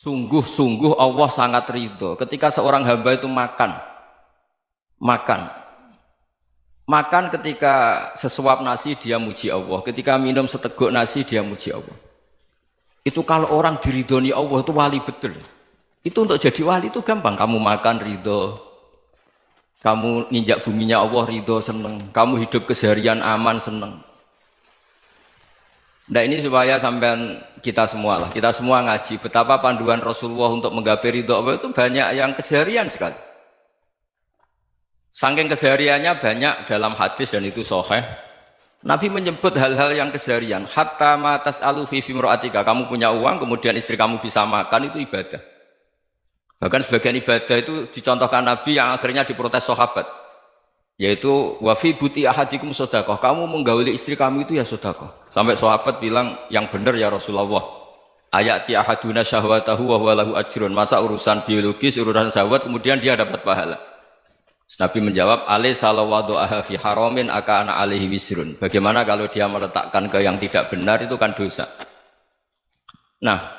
Sungguh-sungguh Allah sangat ridho ketika seorang hamba itu makan ketika sesuap nasi dia muji Allah, ketika minum seteguk nasi dia muji Allah. Itu kalau orang diridhoni Allah itu wali betul. Itu untuk jadi wali itu gampang, kamu makan ridho, kamu nginjak buminya Allah ridho seneng, kamu hidup keseharian aman seneng. Nah ini supaya sampean kita semua ngaji betapa panduan Rasulullah untuk menggapai ridho Allah itu banyak yang keseharian sekali. Saking kesehariannya banyak dalam hadis dan itu sahih. Nabi menyebut hal-hal yang keseharian. Hatta ma tas'alu fi imra'atika, kamu punya uang kemudian istri kamu bisa makan itu ibadah. Bahkan sebagian ibadah itu dicontohkan Nabi yang akhirnya diprotes sahabat. Yaitu wa fi buti ahadikum sedekah, kamu menggauli istri kamu itu ya sedekah. Sampai sahabat bilang yang benar ya Rasulullah. Ayati ahaduna syahwatahu wa huwa lahu ajrun. Masa urusan biologis, urusan syahwat kemudian dia dapat pahala. Nabi menjawab, alaysa lawadhu'aha fi haramin akana alaihi wisrun. Bagaimana kalau dia meletakkan ke yang tidak benar itu kan dosa. Nah,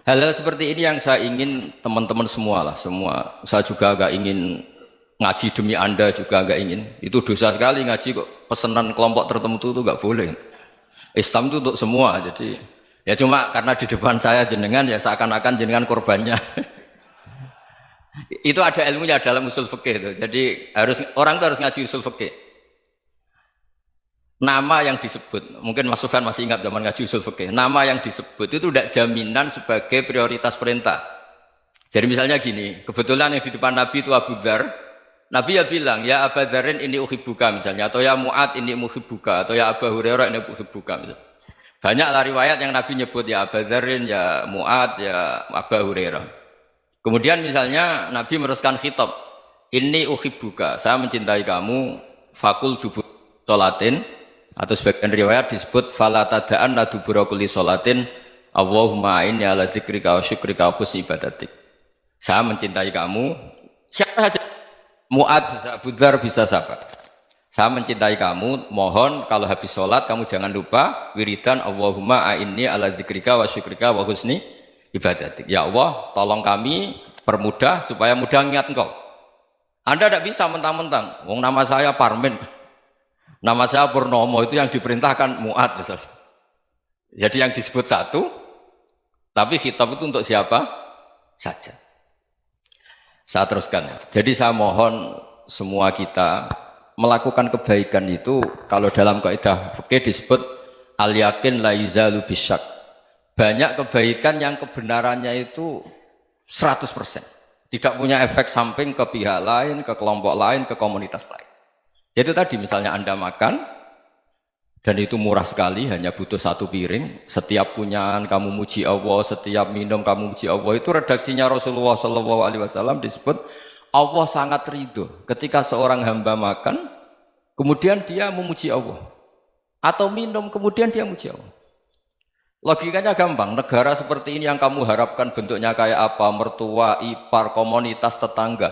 hal-hal seperti ini yang saya ingin teman-teman semua saya juga agak ingin ngaji demi Anda juga agak ingin. Itu dosa sekali ngaji kok pesanan kelompok tertentu itu enggak boleh. Islam itu untuk semua. Jadi ya cuma karena di depan saya jenengan ya seakan-akan jenengan korbannya. Itu ada ilmunya dalam usul fikih itu. Jadi orang itu harus ngaji usul fikih. Nama yang disebut, mungkin Mas Sufyan masih ingat zaman ngaji usul fikih. Nama yang disebut itu tidak jaminan sebagai prioritas perintah. Jadi misalnya gini, kebetulan yang di depan Nabi itu Abu Dzar. Nabi ya bilang, ya Aba Dzarin ini uhibbuka misalnya, atau ya Mu'ad ini uhibbuka, atau ya Aba Hurairah ini uhibbuka misalnya. Banyaklah riwayat yang Nabi nyebut ya Aba Dzarin, ya Mu'ad, ya Aba Hurairah. Kemudian misalnya Nabi meneruskan khitab, ini uhibbuka, saya mencintai kamu, fakul dubur sholatin, atau sebagian riwayat disebut fala tada'an dubura kulli sholatin, Allahumma inni ala dzikrika wa syukrika wa husni ibadatik. Saya mencintai kamu, siapa saja. Mu'ad bisa, Abu Dzar bisa siapa? Saya mencintai kamu, mohon kalau habis sholat kamu jangan lupa wiridan Allahumma a'inni ala dzikrika wa syukrika wa husni ibadatik. Ya Allah, tolong kami permudah supaya mudah ingat engkau. Anda tidak bisa mentang-mentang, wong nama saya Parmin, nama saya Purnomo, itu yang diperintahkan Mu'ad misalnya. Jadi yang disebut satu, tapi khitab itu untuk siapa saja. Saya teruskan ya. Jadi saya mohon semua kita melakukan kebaikan itu kalau dalam kaidah fikih disebut al yakin la yuzalu bisyak. Banyak kebaikan yang kebenarannya itu 100%. Tidak punya efek samping ke pihak lain, ke kelompok lain, ke komunitas lain. Itu tadi misalnya Anda makan dan itu murah sekali, hanya butuh satu piring. Setiap kunyahan kamu muji Allah, setiap minum kamu muji Allah. Itu redaksinya Rasulullah SAW disebut Allah sangat ridho ketika seorang hamba makan, kemudian dia memuji Allah. Atau minum, kemudian dia muji Allah. Logikanya gampang, negara seperti ini yang kamu harapkan bentuknya kayak apa, mertua, ipar, komunitas, tetangga.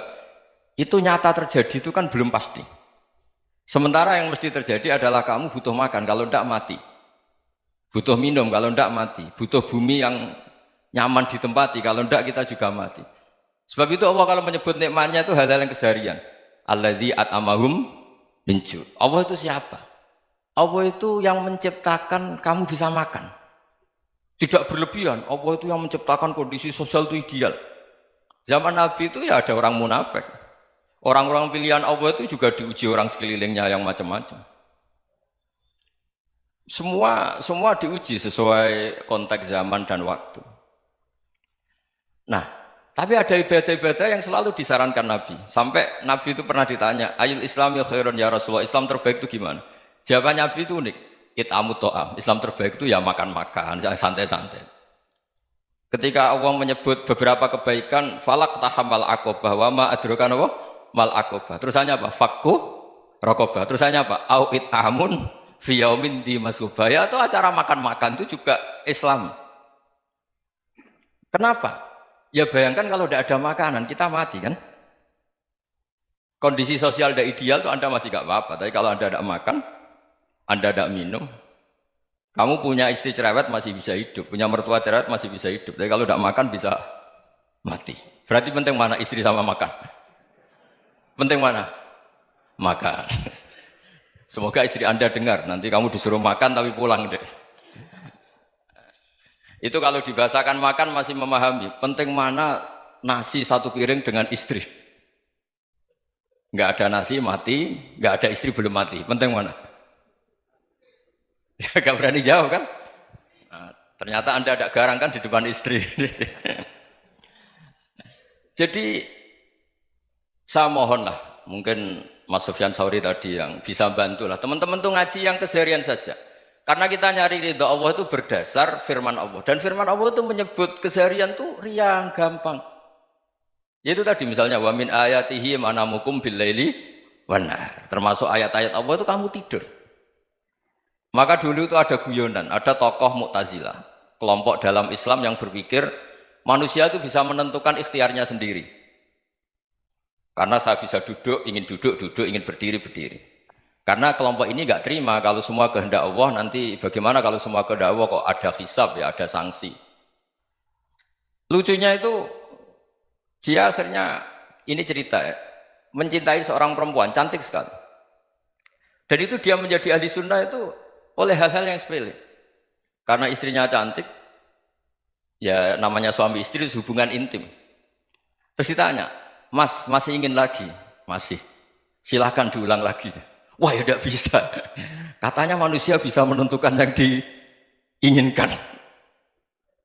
Itu nyata terjadi itu kan belum pasti. Sementara yang mesti terjadi adalah kamu butuh makan, kalau tidak mati. Butuh minum, kalau tidak mati. Butuh bumi yang nyaman ditempati, kalau tidak kita juga mati. Sebab itu Allah kalau menyebut nikmatnya itu hal-hal yang keseharian. Alladzi at'amahum min ju'. Allah itu siapa? Allah itu yang menciptakan kamu bisa makan. Tidak berlebihan. Allah itu yang menciptakan kondisi sosial itu ideal. Zaman Nabi itu ya ada orang munafik. Orang-orang pilihan Allah itu juga diuji orang sekelilingnya yang macam-macam. Semua diuji sesuai konteks zaman dan waktu. Nah, tapi ada ibadah-ibadah yang selalu disarankan Nabi. Sampai Nabi itu pernah ditanya, ayul islami khairun ya Rasulullah, Islam terbaik itu gimana? Jawaban Nabi itu unik. It'amu to'am. Islam terbaik itu ya makan-makan, santai-santai. Ketika Allah menyebut beberapa kebaikan, falak tahamal aqobah wa ma adrokan apa? Mal aqobah. Terusannya apa? Fakku raqobah. Terusannya apa? Au it'amun fi yaumin di masubah. Ya itu acara makan-makan itu juga Islam. Kenapa? Ya bayangkan kalau tidak ada makanan, kita mati kan? Kondisi sosial tidak ideal itu Anda masih gak apa-apa. Tapi kalau Anda tidak makan, Anda tidak minum, Kamu punya istri cerewet masih bisa hidup, punya mertua cerewet masih bisa hidup. Tapi kalau tidak makan bisa mati. Berarti penting mana istri sama makan? Penting mana? Makan. Semoga istri Anda dengar, nanti kamu disuruh makan tapi pulang deh. Itu kalau dibahasakan makan masih memahami. Penting mana nasi satu piring dengan istri. Nggak ada nasi mati, nggak ada istri belum mati. Penting mana? Gak berani jawab kan? Nah, ternyata Anda ada garang kan di depan istri. Jadi saya mohonlah, mungkin Mas Sufyan Sauri tadi yang bisa bantulah. Teman-teman tuh ngaji yang keseharian saja. Karena kita nyari ridha Allah itu berdasar firman Allah. Dan firman Allah itu menyebut keseharian tuh riang, gampang. Yaitu tadi misalnya wa min ayatihi manamukum bil laili wan nahar. Termasuk ayat-ayat Allah itu kamu tidur. Maka dulu itu ada guyonan, ada tokoh Mu'tazilah, kelompok dalam Islam yang berpikir manusia itu bisa menentukan ikhtiarnya sendiri. Karena saya bisa duduk, ingin berdiri, berdiri. Karena kelompok ini nggak terima kalau semua kehendak Allah, nanti bagaimana kalau semua kehendak Allah kok ada hisab ya, ada sanksi. Lucunya itu dia akhirnya, ini cerita ya, mencintai seorang perempuan, cantik sekali. Dan itu dia menjadi ahli sunnah itu oleh hal-hal yang sepele. Karena istrinya cantik, ya namanya suami istri hubungan intim. Terus ditanya, Mas, masih ingin lagi? Masih. Silahkan diulang lagi. Wah ya tidak bisa. Katanya manusia bisa menentukan yang diinginkan.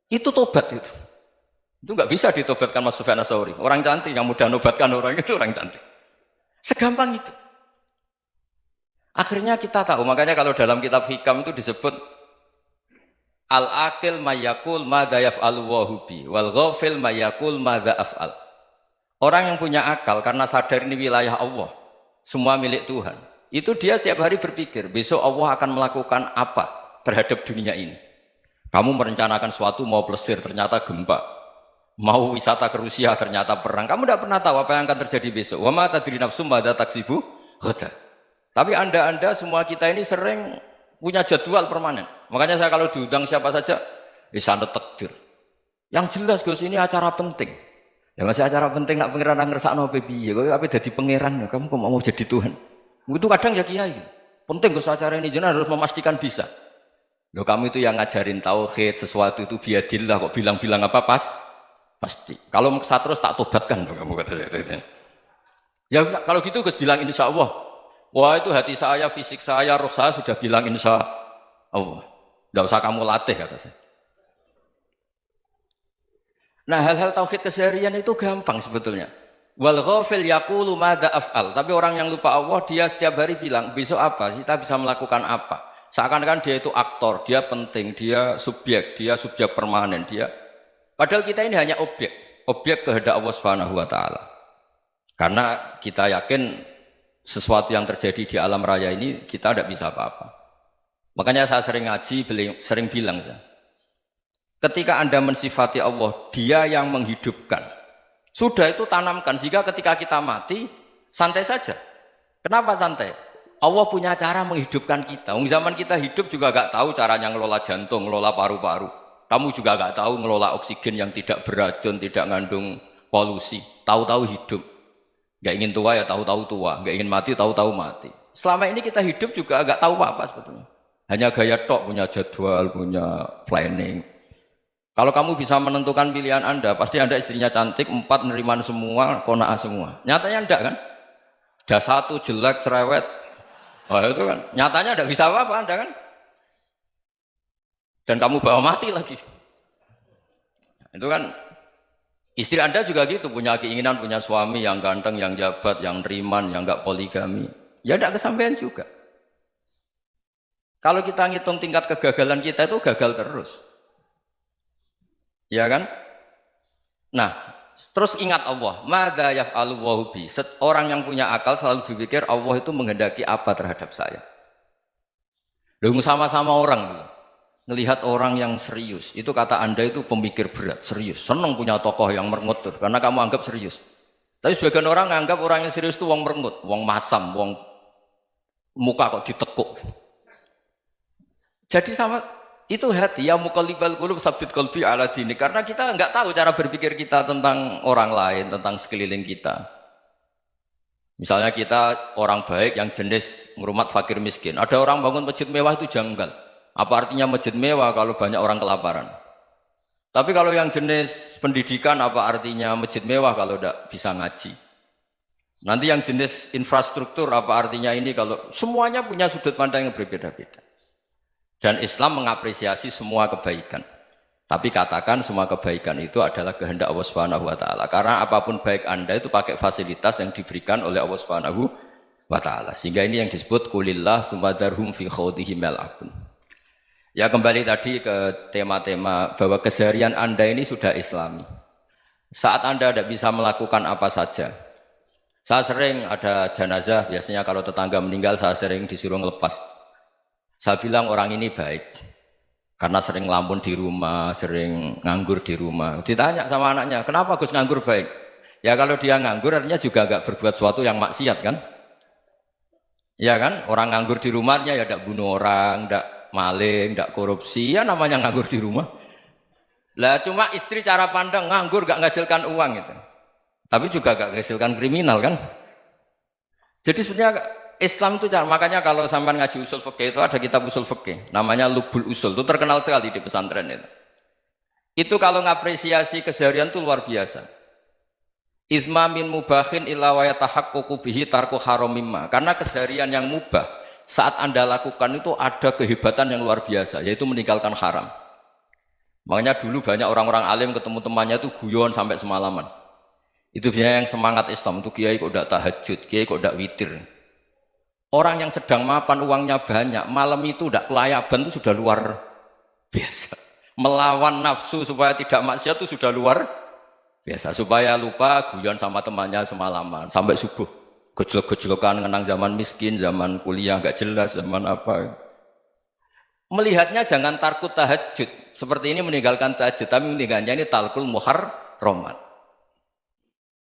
Itu tobat itu. Itu nggak bisa ditobatkan Mas Sufyan Ats-Tsauri. Orang cantik yang mudah nobatkan orang itu orang cantik. Segampang itu. Akhirnya kita tahu, makanya kalau dalam kitab Hikam itu disebut al-aqil mayyakul madza yaf'alu wa hubi wal ghafil mayyakul madza af'al. Orang yang punya akal karena sadar ini wilayah Allah, semua milik Tuhan. Itu dia tiap hari berpikir, besok Allah akan melakukan apa terhadap dunia ini. Kamu merencanakan suatu mau plesir, ternyata gempa. Mau wisata ke Rusia, ternyata perang. Kamu tidak pernah tahu apa yang akan terjadi besok. Wa ma tadri nafsum madza taksibu ghadan. Tapi anda semua kita ini sering punya jadwal permanen. Makanya saya kalau diundang siapa saja, sana takdir. Yang jelas Gus ini acara penting. Ya masih acara penting nak pangeran ngersakno piye? Kok ape dadi pangeran? Kamu kok mau jadi Tuhan? Itu kadang ya kiai. Penting Gus acara ini jenengan harus memastikan bisa. Loh kamu itu yang ngajarin tauhid, sesuatu itu biadillah kok bilang-bilang apa pasti. Kalau saya terus tak tobatkan loh kamu kata saya. Ya kalau gitu Gus bilang insya Allah. Wah itu hati saya, fisik saya, roh saya sudah bilang insya Allah. Tidak usah kamu latih kata saya. Nah hal-hal tauhid keseharian itu gampang sebetulnya. Wal ghafil yaqulu madza af'al. Tapi orang yang lupa Allah dia setiap hari bilang besok apa? Kita bisa melakukan apa? Seakan-akan dia itu aktor, dia penting, dia subjek permanen, dia. Padahal kita ini hanya objek kehendak Allah Subhanahu wa taala. Karena kita yakin sesuatu yang terjadi di alam raya ini kita tidak bisa apa-apa. Makanya saya sering ngaji, sering bilang saya, ketika Anda mensifati Allah, Dia yang menghidupkan. Sudah itu tanamkan sehingga ketika kita mati santai saja. Kenapa santai? Allah punya cara menghidupkan kita. Zaman kita hidup juga gak tahu caranya ngelola jantung, ngelola paru-paru. Kamu juga gak tahu ngelola oksigen yang tidak beracun, tidak ngandung polusi. Tahu-tahu hidup. Gak ingin tua ya tahu-tahu tua, gak ingin mati tahu-tahu mati. Selama ini kita hidup juga gak tahu apa sebetulnya. Hanya gaya tok, punya jadwal, punya planning. Kalau kamu bisa menentukan pilihan Anda, pasti Anda istrinya cantik, 4 neriman semua, kona'ah semua. Nyatanya enggak kan? Ada 1 jelek, cerewet. Oh itu kan, nyatanya enggak bisa apa-apa Anda kan? Dan kamu bawa mati lagi. Itu kan istri Anda juga gitu, punya keinginan, punya suami yang ganteng, yang jabat, yang riman, yang enggak poligami. Ya enggak kesampaian juga. Kalau kita ngitung tingkat kegagalan kita itu gagal terus. Ya kan? Nah, terus ingat Allah. Madza yaf'alu wa bi. Orang yang punya akal selalu berpikir Allah itu menghendaki apa terhadap saya. Lalu sama-sama orang melihat orang yang serius, itu kata Anda itu pemikir berat, serius, senang punya tokoh yang merengut karena kamu anggap serius. Tapi sebagian orang anggap orang yang serius itu wong merengut, wong masam, wong muka kok ditekuk. Jadi sama Itu hati ya muqallibal qulub tsabbit qalbi ala dini, karena kita nggak tahu cara berpikir kita tentang orang lain, tentang sekeliling kita. Misalnya kita orang baik yang jenis ngurumat fakir miskin, ada orang bangun masjid mewah itu janggal. Apa artinya masjid mewah kalau banyak orang kelaparan? Tapi kalau yang jenis pendidikan, apa artinya masjid mewah kalau tidak bisa ngaji? Nanti yang jenis infrastruktur, apa artinya ini kalau semuanya punya sudut pandang yang berbeda-beda. Dan Islam mengapresiasi semua kebaikan. Tapi katakan semua kebaikan itu adalah kehendak Allah Subhanahu wa taala. Karena apapun baik Anda itu pakai fasilitas yang diberikan oleh Allah Subhanahu wa taala. Sehingga ini yang disebut kulillah sumadarhum fi khawdihim yal'abun. Ya kembali tadi ke tema-tema bahwa keseharian Anda ini sudah Islami. Saat Anda tidak bisa melakukan apa saja. Saya sering ada jenazah, biasanya kalau tetangga meninggal saya sering disuruh ngelepas. Saya bilang orang ini baik karena sering ngelamun di rumah, sering nganggur di rumah. Ditanya sama anaknya, kenapa Gus nganggur baik? Ya kalau dia nganggur artinya juga agak berbuat sesuatu yang maksiat kan? Ya kan? Orang nganggur di rumahnya ya tidak bunuh orang, tidak maling, tidak korupsi, ya namanya nganggur di rumah. Lah cuma istri cara pandang nganggur gak menghasilkan uang itu. Tapi juga gak menghasilkan kriminal kan? Jadi sebenarnya Islam itu makanya kalau sampai ngaji usul fikih itu ada kitab usul fikih namanya Lubul Usul, itu terkenal sekali di pesantren itu. Itu kalau ngapresiasi keseharian itu luar biasa. Izma min mubahin illa wa yatahaqqaqu bihi tarku haramimma. Karena keseharian yang mubah saat Anda lakukan itu ada kehebatan yang luar biasa, yaitu meninggalkan haram. Makanya dulu banyak orang-orang alim ketemu temannya itu guyon sampai semalaman. Itu biasanya yang semangat Islam itu kiai kok tidak tahajud, kiai kok tidak witir. Orang yang sedang mapan uangnya banyak, malam itu tidak kelayaban itu sudah luar biasa. Melawan nafsu supaya tidak maksiat itu sudah luar biasa. Supaya lupa guyon sama temannya semalaman sampai subuh. Gojlok-gojlokan ngenang zaman miskin, zaman kuliah nggak jelas, zaman apa. Melihatnya jangan tarkut tahajud. Seperti ini meninggalkan tahajud, tapi meninggalkannya ini talkul muharramat.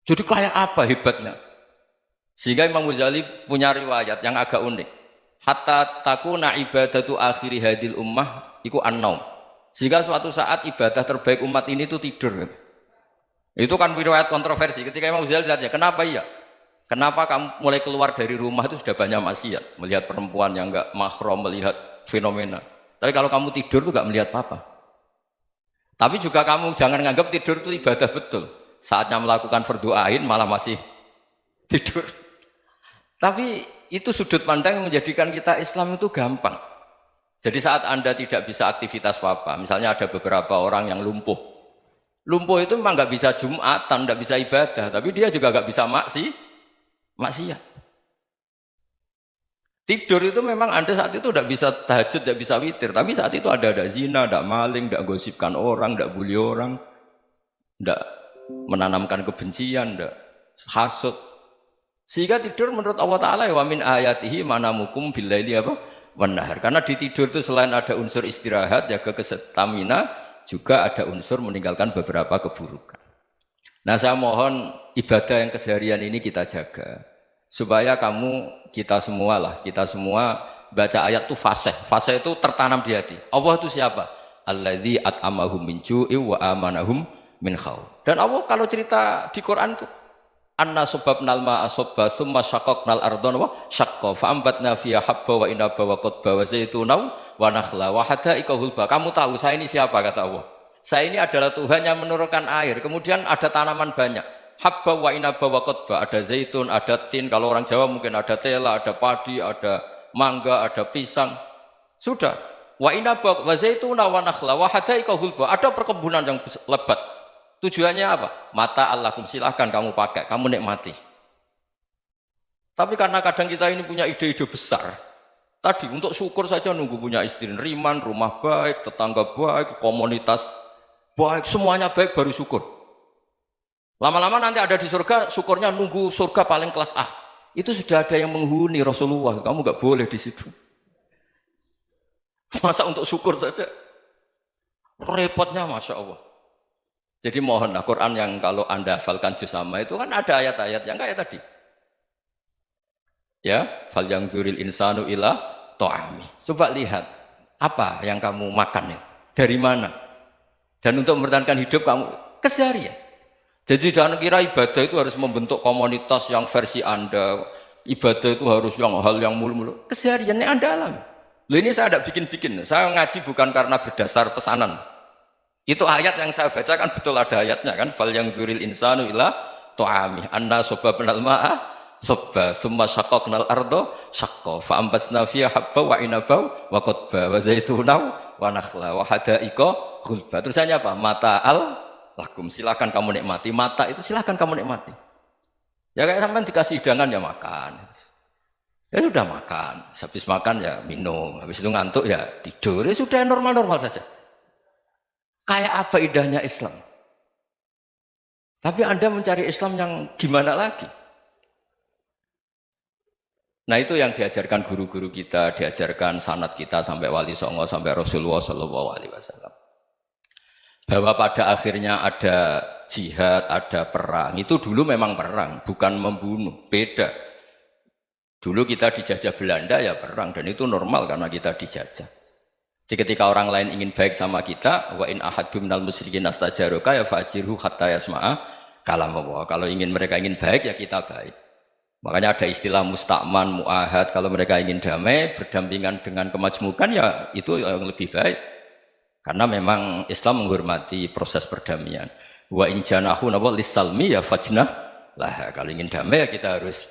Jadi kayak apa hebatnya? Sehingga Imam Ghazali punya riwayat yang agak unik. Hatta takuna ibadatu akhiri hadil ummah iku an-naum. Sehingga suatu saat ibadah terbaik umat ini itu tidur. Itu kan riwayat kontroversi. Ketika Imam Ghazali ditanya, kenapa iya? Kenapa kamu mulai keluar dari rumah itu sudah banyak maksiat? Melihat perempuan yang enggak mahram, melihat fenomena. Tapi kalau kamu tidur itu enggak melihat apa-apa. Tapi juga kamu jangan menganggap tidur itu ibadah betul. Saatnya melakukan fardu ain malah masih tidur. Tapi itu sudut pandang yang menjadikan kita Islam itu gampang. Jadi saat Anda tidak bisa aktivitas apa-apa, misalnya ada beberapa orang yang lumpuh. Lumpuh itu memang nggak bisa Jumatan, nggak bisa ibadah, tapi dia juga nggak bisa maksiat. Tidur itu memang Anda saat itu tidak bisa tahajud, tidak bisa witir, tapi saat itu ada zina, ada maling, tidak gosipkan orang, tidak bully orang, tidak menanamkan kebencian, tidak hasud. Sehingga tidur menurut Allah Ta'ala wa min ayatihi manamukum billaili apa? Wan-nahar. Karena di tidur itu selain ada unsur istirahat, jaga kestamina, juga ada unsur meninggalkan beberapa keburukan. Nah saya mohon ibadah yang keseharian ini kita jaga. Supaya kita semua baca ayat itu fasih. Fasih itu tertanam di hati. Allah itu siapa? Alladzi at'amahum min ju'i wa amanahum min khauf. Dan Allah kalau cerita di Quran itu anna sababnal ma'a sabba thumma syaqaqnal ardha wa syaqqa fa ambatna fiha habba wa inaba wa qadba wa zaituna wa nakhla wa hadaika hulba. Kamu tahu saya ini siapa, kata Allah? Saya ini adalah Tuhan yang menurunkan air, kemudian ada tanaman banyak. Habba wa inaba wa qadba, ada zaitun, ada tin, kalau orang Jawa mungkin ada tela, ada padi, ada mangga, ada pisang. Sudah. Wa inaba wa zaituna wa nakhla wa hadaika hulba. Ada perkebunan yang lebat. Tujuannya apa? Mata Allahkum, silahkan kamu pakai, kamu nikmati. Tapi karena kadang kita ini punya ide-ide besar. Tadi untuk syukur saja nunggu punya istri riman, rumah baik, tetangga baik, komunitas baik, semuanya baik baru syukur. Lama-lama nanti ada di surga, syukurnya nunggu surga paling kelas A. Itu sudah ada yang menghuni Rasulullah, kamu nggak boleh di situ. Masa untuk syukur saja? Repotnya Masya Allah. Jadi mohonlah Quran yang kalau Anda hafalkan juz sama itu kan ada ayat-ayat yang kayak tadi. Ya, fal yang dzuril insanu ila ta'ami. Coba lihat. Apa yang kamu makan ya? Dari mana? Dan untuk mempertahankan hidup kamu keseharian. Jadi jangan kira ibadah itu harus membentuk komunitas yang versi Anda. Ibadah itu harus yang hal yang mulu-mulu. Kesehariannya Anda alami. Loh ini saya tidak bikin-bikin. Saya ngaji bukan karena berdasar pesanan. Itu ayat yang saya baca kan betul ada ayatnya kan. Fal yang dzuril insanu ila tu'ami anna sobabnal ma'a sobba thumma syaqaqnal ardo syaqqa fa ambasna fiha habba wa inaba wa qadba wa zaituna wa nakhla wa hadaika ghulba. Terusannya apa? Mata'al lakum, silakan kamu nikmati. Mata itu silakan kamu nikmati. Ya kayak sampean dikasih hidangan ya makan. Ya sudah makan, habis makan ya minum, habis itu ngantuk ya tidur. Ya sudah normal-normal saja. Kayak apa indahnya Islam? Tapi Anda mencari Islam yang gimana lagi? Nah itu yang diajarkan guru-guru kita, diajarkan sanad kita sampai Wali Songo, sampai Rasulullah SAW. Bahwa pada akhirnya ada jihad, ada perang. Itu dulu memang perang, bukan membunuh, beda. Dulu kita dijajah Belanda ya perang, dan itu normal karena kita dijajah. Jadi ketika orang lain ingin baik sama kita, wa in ahadum minal musyrikin astajaruka ya fajirhu hatta yasma'a kalam Allah. Kalau mereka ingin baik ya kita baik. Makanya ada istilah mustakman, mu'ahad. Kalau mereka ingin damai, berdampingan dengan kemajmukan ya itu yang lebih baik. Karena memang Islam menghormati proses perdamaian. Wa in janahu lis-salmi ya fajnah lah. Kalau ingin damai ya kita harus